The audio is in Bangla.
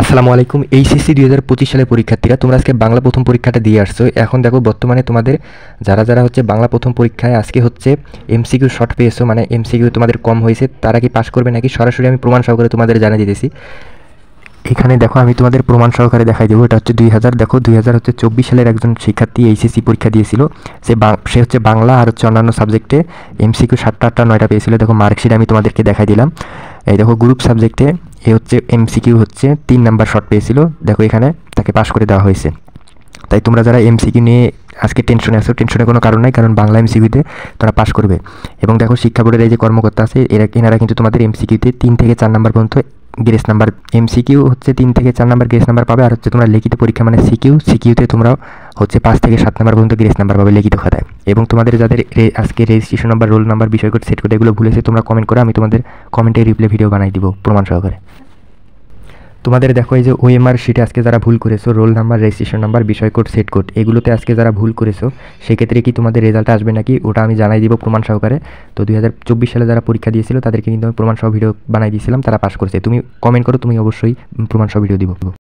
আসসালামু আলাইকুম। এইচএসসি 2025 সালের পরীক্ষার্থীরা, তোমরা আজকে বাংলা প্রথম পরীক্ষাটা দিয়ে আসছো। এখন দেখো বর্তমানে তোমাদের যারা হচ্ছে বাংলা প্রথম পরীক্ষায় আজকে হচ্ছে এমসিকিউ শর্ট পেয়েছো, মানে এমসিকিউ তোমাদের কম হয়েছে, তারা কি পাস করবে নাকি সরাসরি আমি প্রমাণ সহকারে তোমাদের জানিয়ে দিতেছি। এখানে দেখো আমি তোমাদের প্রমাণ সহকারে দেখাই দেবো। এটা হচ্ছে 2000, দেখো 2024 সালের একজন শিক্ষার্থী এইচএসসি পরীক্ষা দিয়েছিল। সে হচ্ছে বাংলা আর হচ্ছে অন্যান্য সাবজেক্টে এমসিকিউ 7টা 8টা 9টা পেয়েছিল। দেখো মার্কশিট আমি তোমাদেরকে দেখাই দিলাম। এই দেখো গ্রুপ সাবজেক্টে এ হচ্ছে এমসিকিউ হচ্ছে 3 নাম্বার শর্ট পেয়েছিল। দেখো এখানে তাকে পাস করে দেওয়া হয়েছে। তাই তোমরা যারা এমসিকিউ নিয়ে আজকে টেনশনে আছো, টেনশনের কোনো কারণ নাই, কারণ বাংলা এমসিকিউতে তোমরা পাস করবে। এবং দেখো শিক্ষা বোর্ডের এই যে কর্মকর্তা আছে, এনারা কিন্তু তোমাদের এমসিকিউতে 3 থেকে 4 নাম্বার পর্যন্ত গ্রেস নাম্বার, এমসিকিউ হচ্ছে 3 থেকে 4 নাম্বার গ্রেস নাম্বার পাবে। আর হচ্ছে তোমরা লিখিত পরীক্ষা মানে সিকিউতে তোমরা হচ্ছে 5 থেকে 7 নাম্বার পর্যন্ত গ্রেস নাম্বার পাবে লিখিত খাতায়। এবং তোমাদের যাদের আজকে রেজিস্ট্রেশন নাম্বার, রোল নাম্বার, বিষয় কোড, সেট কোড এগুলো ভুলেছে, তোমরা কমেন্ট করে আমি তোমাদের কমেন্টে রিপ্লাই ভিডিও বানাই দিব প্রমাণ সহকারে। তোমাদের দেখো এই যে ওএমআর শিটে আজকে যারা ভুল করেছো, রোল নাম্বার, রেজিস্ট্রেশন নাম্বার, বিষয় কোড, সেট কোড এগুলোতে আজকে যারা ভুল করেছো, সেক্ষেত্রে কি তোমাদের রেজাল্ট আসবে নাকি ওটা আমি জানাই দিব প্রমাণ সহকারে। তো 2024 সালে যারা পরীক্ষা দিয়েছিল তাদেরকে কিন্তু আমি প্রমাণ সহ ভিডিও বানাই দিয়েছিলাম, তারা পাস করেছে। তুমি কমেন্ট করো, তুমি অবশ্যই প্রমাণ সহ ভিডিও দিব।